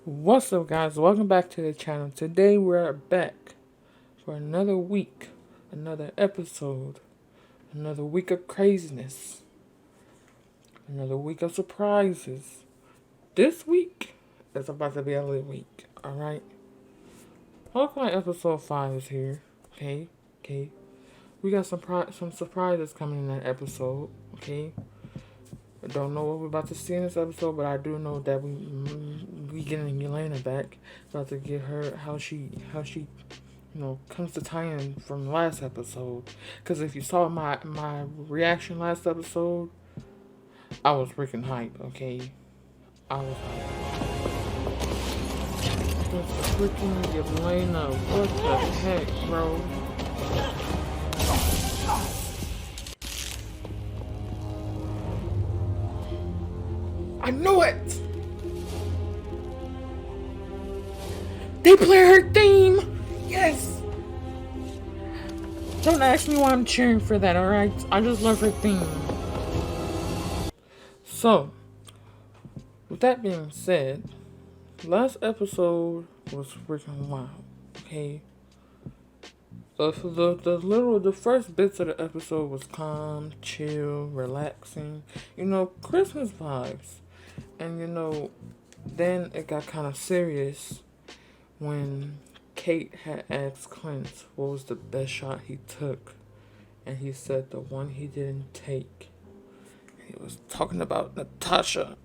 What's up, guys? Welcome back to the channel. Today we're back for another week, another episode, another week of craziness, another week of surprises. This week is about to be a lit week, alright? Hawkeye episode 5 is here, okay? We got some surprises coming in that episode, okay? I don't know what we're about to see in this episode, but I do know that we getting Yelena back. About to get her how she comes to tie in from the last episode. Because if you saw my reaction last episode, I was freaking hype. Okay, I was hype. Just freaking Yelena, what the heck, bro? I knew it! They play her theme! Yes! Don't ask me why I'm cheering for that, alright? I just love her theme. So, with that being said, last episode was freaking wild, okay? The first bits of the episode was calm, chill, relaxing, Christmas vibes. And then it got kind of serious when Kate had asked Clint what was the best shot he took, and he said the one he didn't take. He was talking about Natasha.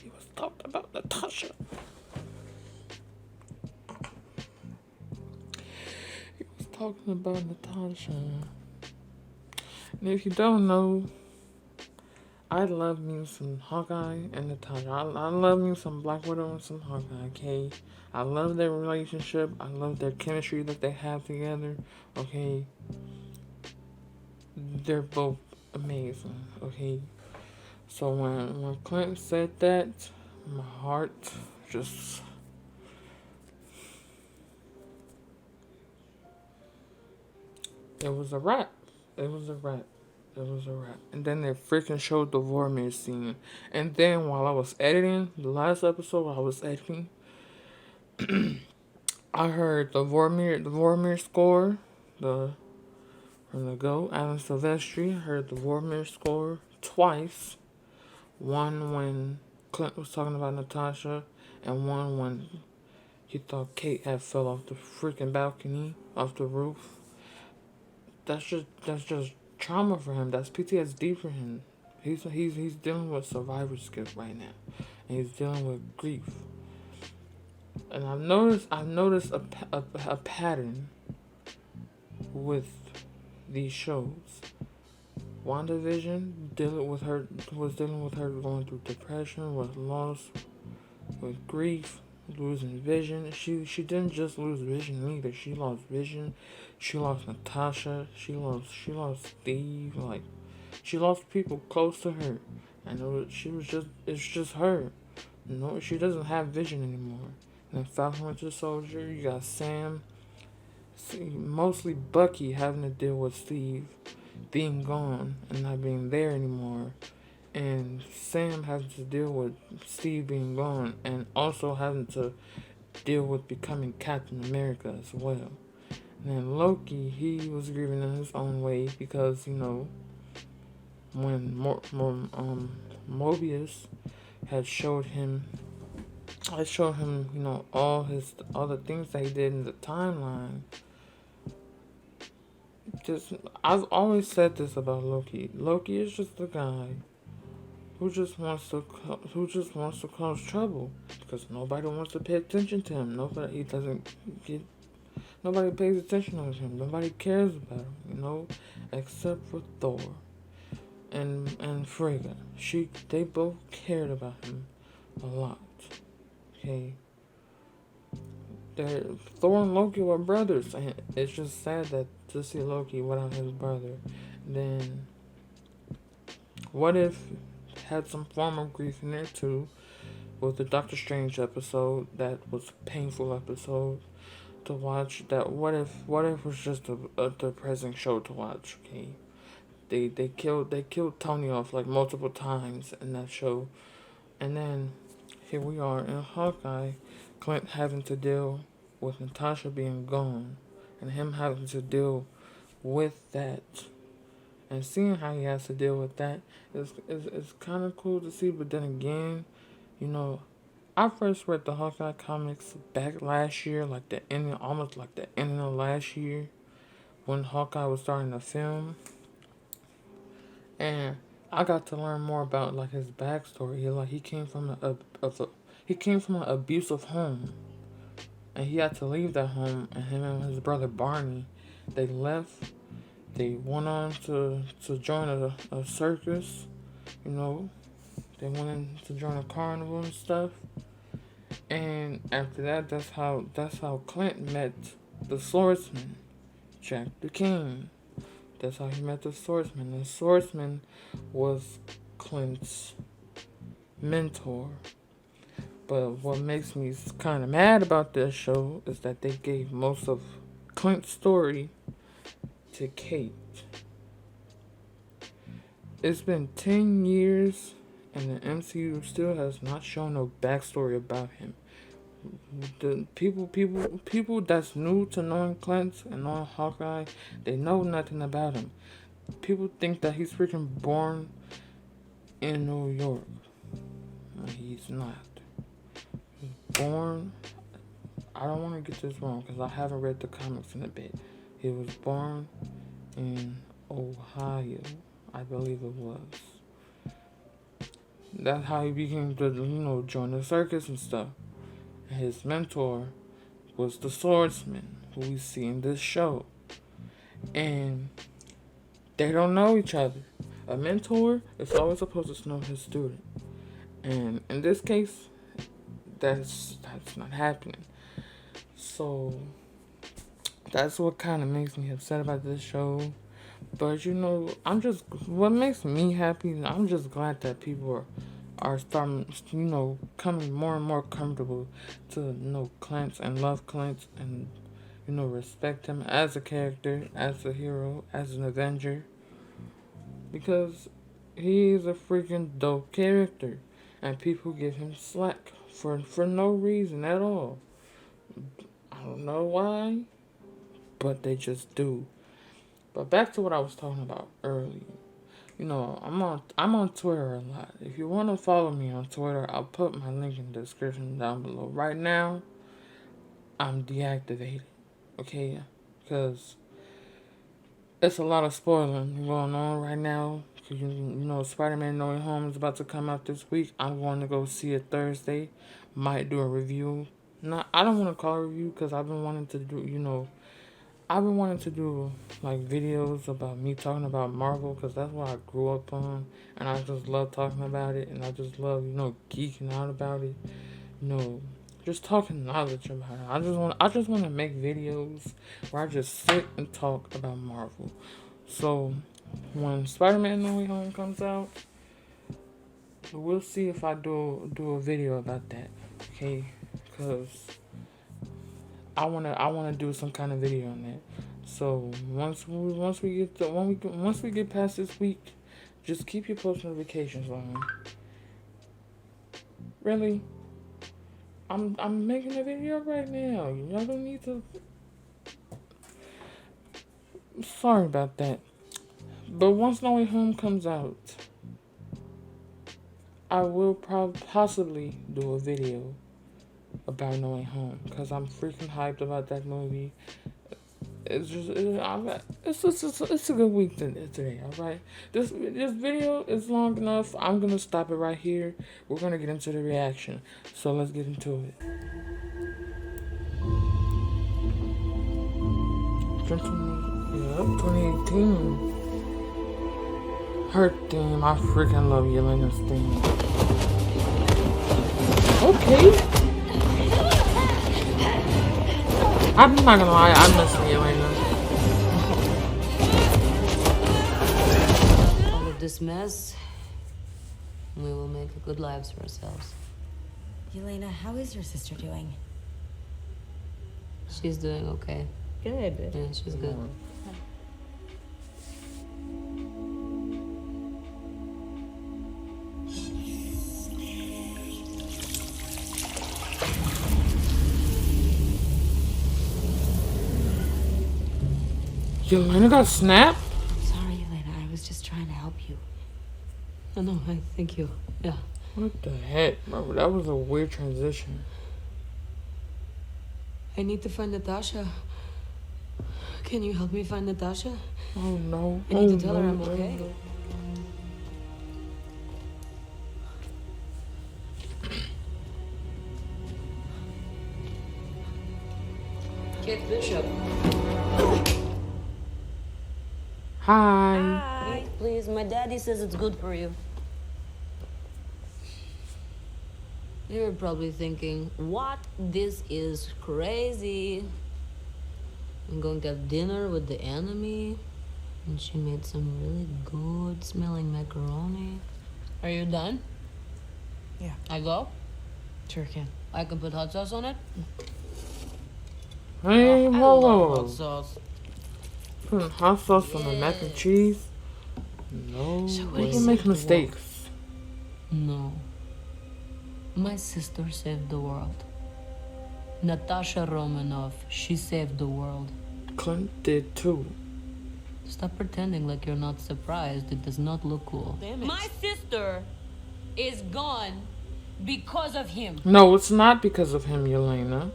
He was talking about Natasha. He was talking about Natasha. And if you don't know, I love me some Hawkeye and Natasha. I love me some Black Widow and some Hawkeye, okay? I love their relationship. I love their chemistry that they have together, okay? They're both amazing, okay? So when Clint said that, my heart just... It was a wrap. It was a wrap. It was a wrap. And then they freaking showed the Vormir scene. And then while I was editing, the last episode while I was editing, I heard the Vormir score, from the GOAT, Alan Silvestri. I heard the Vormir score twice. One when Clint was talking about Natasha, and one when he thought Kate had fell off the freaking balcony, off the roof. That's just trauma for him. That's PTSD for him. He's dealing with survivor's guilt right now, and he's dealing with grief. And I've noticed a pattern with these shows. WandaVision was dealing with her going through depression, with loss, with grief, losing vision. She didn't just lose vision either. She lost vision. She lost Natasha. She lost Steve. Like, she lost people close to her. And it's just her. No, she doesn't have vision anymore. And then Falcon Winter Soldier, you got Sam. Mostly Bucky having to deal with Steve being gone and not being there anymore, and Sam having to deal with Steve being gone, and also having to deal with becoming Captain America as well. And then Loki, he was grieving in his own way because when Mobius had showed him all the things that he did in the timeline. I've always said this about Loki. Loki is just a guy who just wants to cause trouble because nobody wants to pay attention to him. Nobody pays attention to him. Nobody cares about him, except for Thor and Frigga. They both cared about him a lot. Okay. Thor and Loki were brothers, and it's just sad that to see Loki without his brother. Then, what if had some form of grief in there too, with the Doctor Strange episode? That was a painful episode. to watch that what if was just a depressing show to watch, okay? They killed Tony off like multiple times in that show. And then here we are in Hawkeye, Clint having to deal with Natasha being gone and him having to deal with that and seeing how he has to deal with that is kind of cool to see. But then again, you know, I first read the Hawkeye comics back last year, like the ending, almost like the ending of last year, when Hawkeye was starting to film, and I got to learn more about like his backstory. He came from he came from an abusive home, and he had to leave that home. And him and his brother Barney, they left. They went on to join a circus. You know, they went in to join a carnival and stuff. And after that, that's how Clint met the swordsman, Jack the King. That's how he met the swordsman. The swordsman was Clint's mentor. But what makes me kind of mad about this show is that they gave most of Clint's story to Kate. It's been 10 years and the MCU still has not shown no backstory about him. The people that's new to knowing Clint and knowing Hawkeye, they know nothing about him. People think that he's freaking born in New York. He's not. He's born. I don't want to get this wrong because I haven't read the comics in a bit. He was born in Ohio, I believe it was. That's how he became to, join the circus and stuff. His mentor was the swordsman who we see in this show. And they don't know each other. A mentor is always supposed to know his student. And in this case, that's not happening. So that's what kind of makes me upset about this show. But what makes me happy, I'm just glad that people are starting, coming more and more comfortable to know Clint and love Clint and, respect him as a character, as a hero, as an Avenger. Because he is a freaking dope character. And people give him slack for no reason at all. I don't know why, but they just do. But back to what I was talking about earlier. I'm on Twitter a lot. If you want to follow me on Twitter, I'll put my link in the description down below. Right now, I'm deactivated, okay? Because it's a lot of spoiling going on right now. Cause Spider-Man No Way Home is about to come out this week. I'm going to go see it Thursday. Might do a review. I don't want to call it a review because I've been wanting to do, like videos about me talking about Marvel because that's what I grew up on, and I just love talking about it, and I just love geeking out about it, just talking knowledge about it. I just want to make videos where I just sit and talk about Marvel. So when Spider-Man No Way Home comes out, we'll see if I do a video about that, okay? Because I wanna do some kind of video on that. So once we get past this week, just keep your post notifications on. Really, I'm making a video right now. Y'all don't need to. Sorry about that. But once No Way Home comes out, I will possibly do a video about No Way Home because I'm freaking hyped about that movie. It's a good week today. All right, this video is long enough. I'm gonna stop it right here. We're gonna get into the reaction. So let's get into it. 2018. Her theme. I freaking love Yelena's theme. Okay. I'm not gonna lie, I miss Yelena. All of this mess, we will make good lives for ourselves. Yelena, how is your sister doing? She's doing okay. Good. Yeah, she's good. Yelena got snapped? Sorry, Elena. I was just trying to help you. Oh, no, thank you. Yeah. What the heck, bro? That was a weird transition. I need to find Natasha. Can you help me find Natasha? Oh no. I need to tell her I'm okay. Kate Bishop. Hi. Eat, please. My daddy says it's good for you. You're probably thinking, what? This is crazy. I'm going to have dinner with the enemy. And she made some really good smelling macaroni. Are you done? Yeah. I go? Sure can. I can put hot sauce on it? Hey, I whoa, love whoa. hot sauce. Putting hot sauce on the mac and cheese? No. So what way. do you You make say? mistakes. No. My sister saved the world. Natasha Romanoff, she saved the world. Clint did too. Stop pretending like you're not surprised. It does not look cool. Damn it. My sister is gone because of him. No, it's not because of him, Yelena.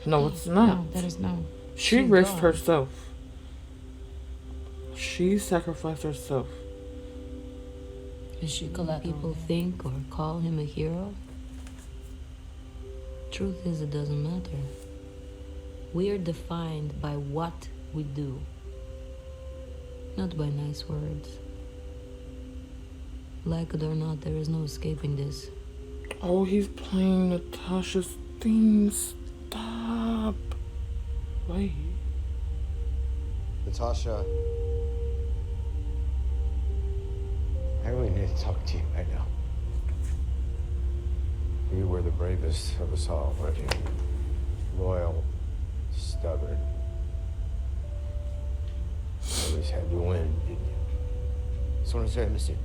No, it's not. No, that is no. She she's risked gone. herself. She sacrificed herself. Is she collateral? People think or call him a hero? Truth is, it doesn't matter. We are defined by what we do, not by nice words. Like it or not, there is no escaping this. Oh, he's playing Natasha's theme. Stop. Wait. Natasha, I really need to talk to you right now. You were the bravest of us all, weren't you? Loyal, stubborn. Always had to win, didn't you? Just want to say I miss you.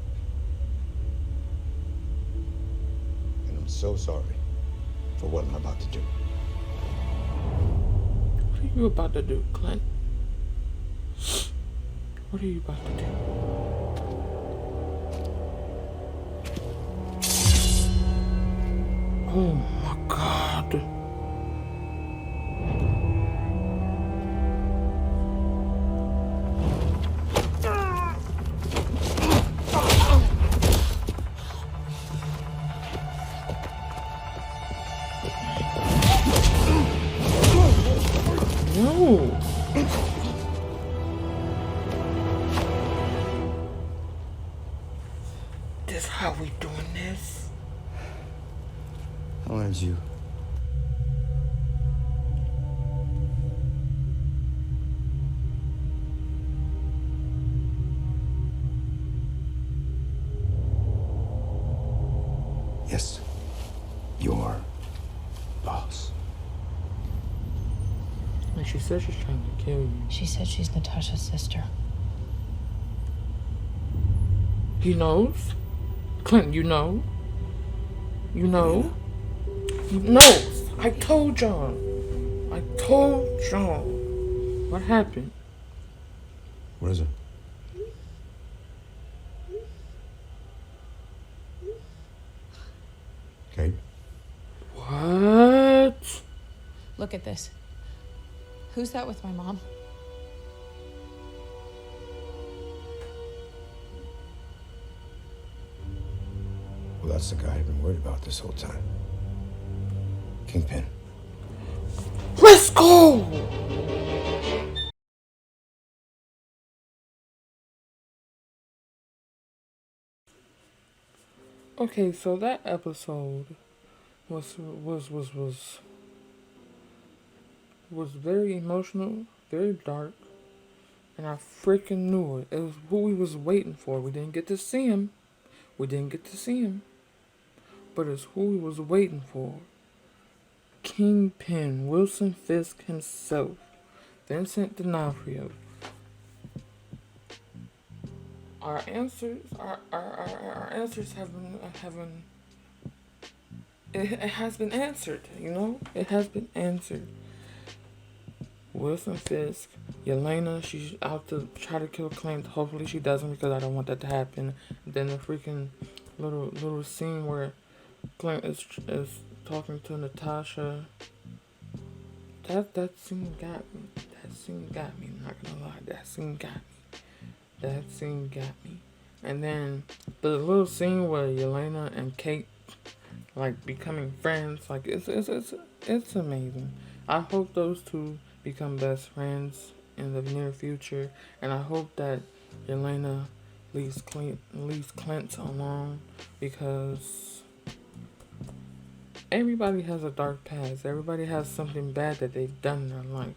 And I'm so sorry for what I'm about to do. What are you about to do, Clint? What are you about to do? Oh my God. No. This how we doing this? How old is you? Yes, your boss. And she said she's trying to kill you. She said she's Natasha's sister. He knows? Clint, you know? You know? You know. I told y'all. I told y'all. What happened? What is it? Kate? What? Look at this. Who's that with my mom? Well, that's the guy I've been worried about this whole time. Kingpin. Let's go! Okay, so that episode was very emotional, very dark, and I freaking knew it. It was who we was waiting for. We didn't get to see him. But it's who we was waiting for. Kingpin, Wilson Fisk himself, Vincent D'Onofrio. Our answers have been it has been answered. It has been answered. Wilson Fisk, Yelena, she's out to try to kill Clint. Hopefully she doesn't, because I don't want that to happen. Then the freaking little scene where Clint is talking to Natasha. That scene got me. That scene got me. I'm not gonna lie. That scene got me. That scene got me. And then the little scene where Yelena and Kate like becoming friends, like it's amazing. I hope those two become best friends in the near future, and I hope that Yelena leaves Clint alone, because everybody has a dark past. Everybody has something bad that they've done in their life.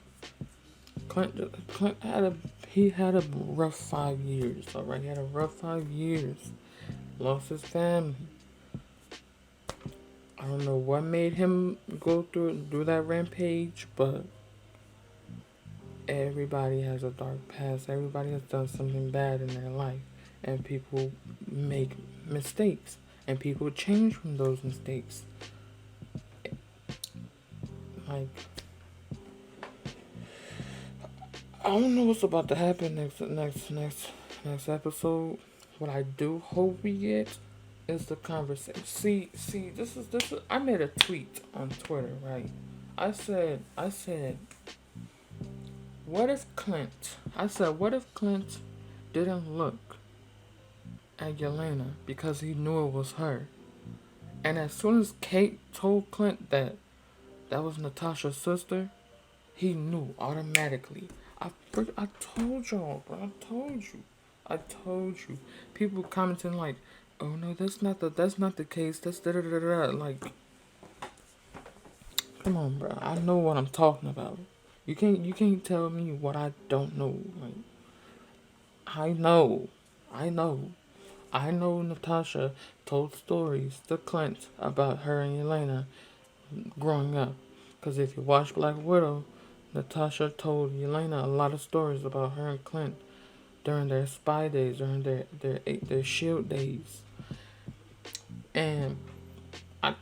Clint had a rough 5 years. Alright, he had a rough 5 years. Lost his family. I don't know what made him go through that rampage, but everybody has a dark past. Everybody has done something bad in their life, and people make mistakes, and people change from those mistakes. Like, I don't know what's about to happen next episode. What I do hope we get is the conversation. See, this is. I made a tweet on Twitter, right? I said, what if Clint? I said, what if Clint didn't look at Yelena because he knew it was her, and as soon as Kate told Clint that was Natasha's sister, he knew automatically. I told y'all, bro. I told you. People commenting like, "Oh no, that's not the case. That's da da da da." Like, come on, bro. I know what I'm talking about. You can't tell me what I don't know. Like, I know. Natasha told stories to Clint about her and Yelena growing up. Because if you watch Black Widow, Natasha told Yelena a lot of stories about her and Clint during their spy days, during their shield days. And I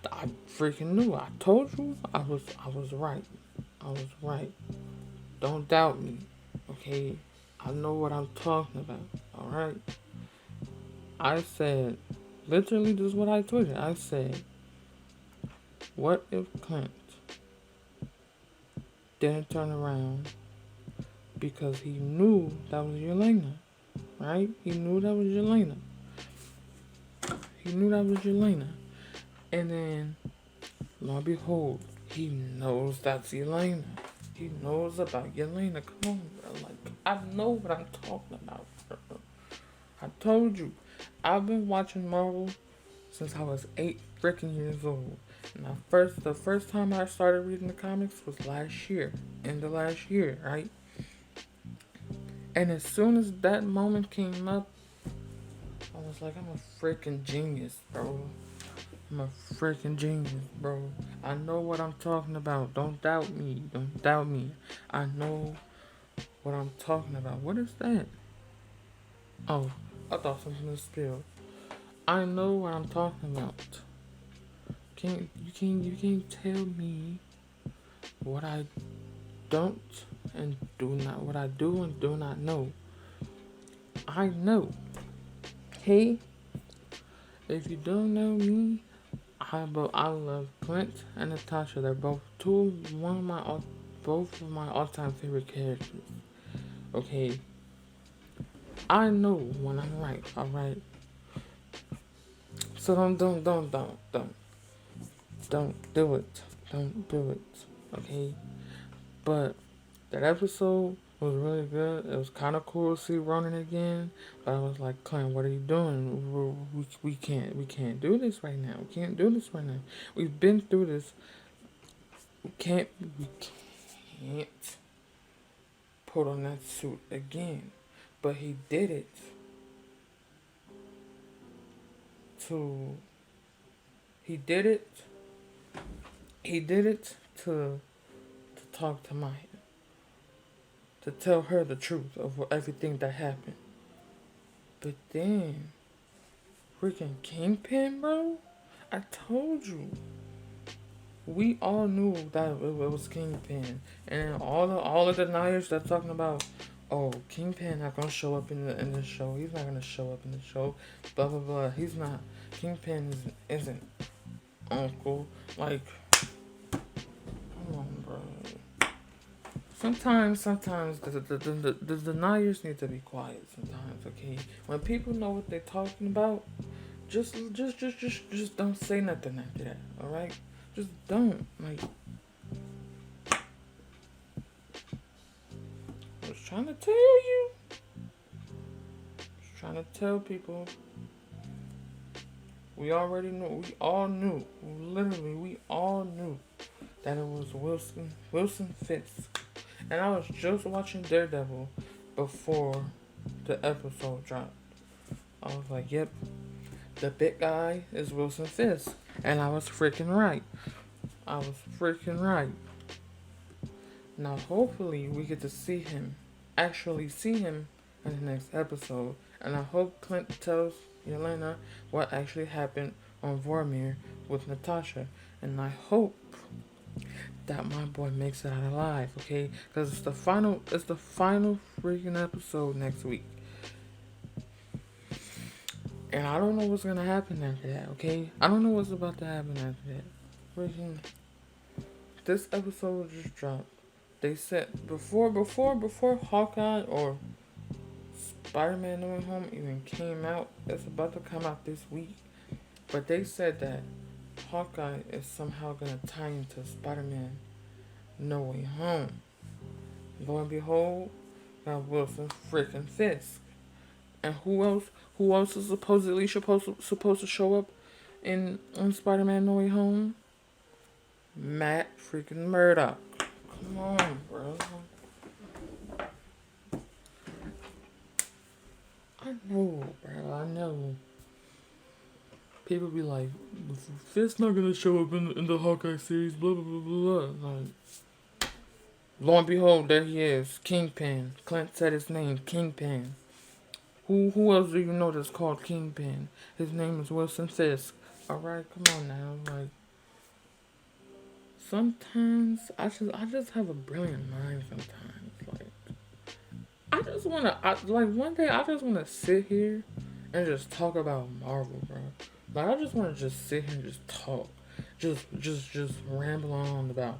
freaking knew. I told you I was right. I was right. Don't doubt me. Okay? I know what I'm talking about. Alright? I said, literally, this is what I tweeted. I said, what if Clint didn't turn around because he knew that was Yelena? Right? He knew that was Yelena. And then, lo and behold, he knows that's Yelena. He knows about Yelena. Come on, bro. Like, I know what I'm talking about, bro. I told you. I've been watching Marvel since I was 8 freaking years old. And the first time I started reading the comics was last year. In the last year, right? And as soon as that moment came up, I was like, I'm a freaking genius, bro. I'm a freaking genius, bro. I know what I'm talking about. Don't doubt me. I know what I'm talking about. What is that? Oh, I thought something was spilled. I know what I'm talking about. You can't tell me what I don't and do not, what I do and do not know. I know. Hey, if you don't know me, I love Clint and Natasha. They're both both of my all-time favorite characters. Okay, I know when I'm right. All right. So don't do it. Don't do it. Okay. But that episode was really good. It was kind of cool to see Ronin again. But I was like, Clint, what are you doing? We can't do this right now. We can't do this right now. We've been through this. We can't put on that suit again. But he did it to talk to Maya, to tell her the truth of everything that happened. But then, freaking Kingpin, bro. I told you. We all knew that it was Kingpin, and all the deniers that talking about, oh, Kingpin not gonna show up in the show. He's not gonna show up in the show. Blah blah blah. He's not. Kingpin isn't Uncle. Like, come on, bro. Sometimes the deniers need to be quiet. Sometimes, okay. When people know what they're talking about, just don't say nothing after that. All right. Just don't. Like, I was trying to tell you. I was trying to tell people. We already knew. We all knew. Literally, we all knew that it was Wilson Fisk. And I was just watching Daredevil before the episode dropped. I was like, yep, the big guy is Wilson Fisk. And I was freaking right. Now, hopefully, we get to actually see him in the next episode. And I hope Clint tells Yelena what actually happened on Vormir with Natasha. And I hope that my boy makes it out alive, okay? Because it's the final freaking episode next week. And I don't know what's gonna happen after that, okay? I don't know what's about to happen after that. Freaking, this episode just dropped. They said before Hawkeye or Spider-Man No Way Home even came out, it's about to come out this week. But they said that Hawkeye is somehow gonna tie into Spider-Man No Way Home. Lo and behold, got Wilson freaking Fisk. And who else is supposedly supposed to show up in Spider-Man No Way Home? Matt freaking Murdock. Come on, bro. I know, bro. I know. People be like, Fisk's not gonna show up in the Hawkeye series, blah blah blah blah blah. Like, lo and behold, there he is, Kingpin. Clint said his name, Kingpin. Who else do you know that's called Kingpin? His name is Wilson Fisk. Alright, come on now. Like, sometimes I just have a brilliant mind sometimes. Like, I just wanna one day I just wanna sit here and just talk about Marvel, bro. Like, I just wanna just sit here and just talk. Just ramble on about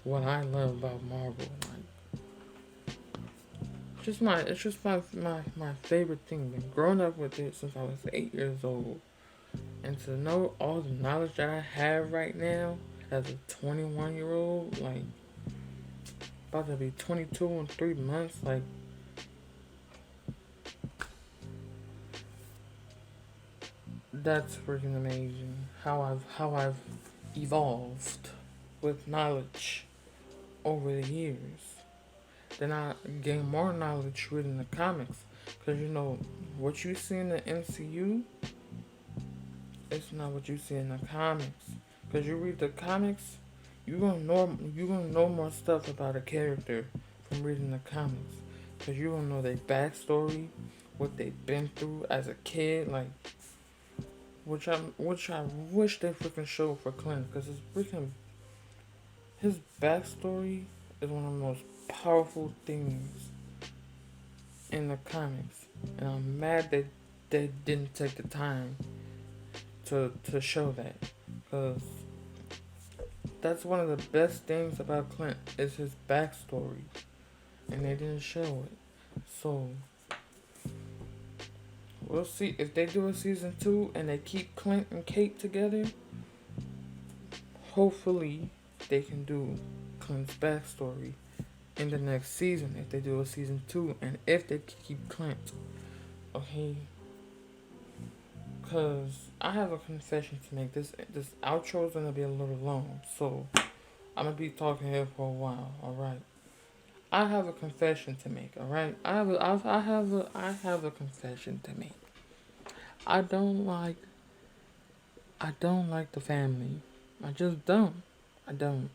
what I love about Marvel. Like, it's just my favorite thing. Been growing up with it since I was 8 years old. And to know all the knowledge that I have right now as a 21-year-old, like, about to be 22 in 3 months, like, that's freaking amazing. How I've evolved with knowledge over the years. Then I gain more knowledge reading the comics. Because, you know, what you see in the MCU, it's not what you see in the comics. Because you read the comics, you're gonna know more stuff about a character from reading the comics. Because you're gonna know their backstory, what they've been through as a kid, like, which I wish they freaking showed for Clint. Because his backstory is one of the most powerful things in the comics, and I'm mad that they didn't take the time to show that, because that's one of the best things about Clint is his backstory, and they didn't show it. So we'll see if they do a season 2 and they keep Clint and Kate together. Hopefully they can do Clint's backstory in the next season if they do a season 2, and if they keep Clint. Okay, because I have a confession to make. This outro is gonna be a little long, so I'm gonna be talking here for a while. All right, I have a confession to make. All right, I have a confession to make. I don't like the family. I just don't. I don't.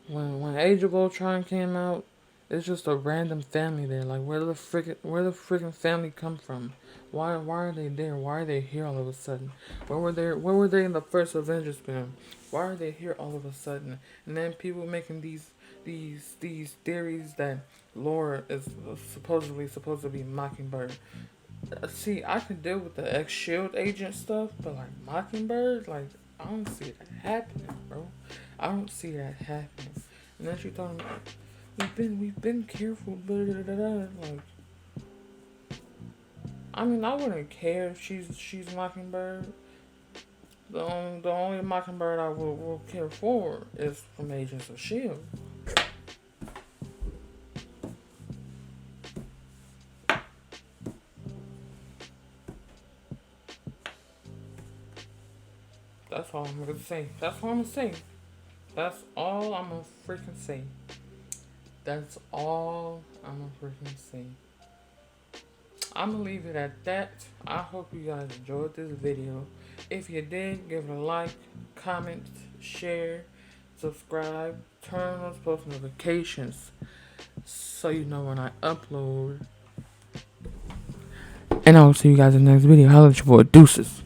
when Age of Ultron came out, it's just a random family there. Like where the freaking family come from? Why are they there? Why are they here all of a sudden? Where were they in the first Avengers film? Why are they here all of a sudden? And then people making these theories that Laura is supposedly supposed to be Mockingbird. See, I can deal with the ex-Shield agent stuff, but like Mockingbird, like I don't see that happening, bro. I don't see that happening. And then she told me, we've been careful, blah, blah, blah, blah. Like, I mean, I wouldn't care if she's Mockingbird. The only Mockingbird I will care for is from Agents of Shield. That's all I'm gonna say. That's all I'm gonna say. That's all I'm gonna freaking say. That's all I'm gonna freaking say. I'm gonna leave it at that. I hope you guys enjoyed this video. If you did, give it a like, comment, share, subscribe, turn on those post notifications so you know when I upload. And I will see you guys in the next video. Holla at your boy. Deuces.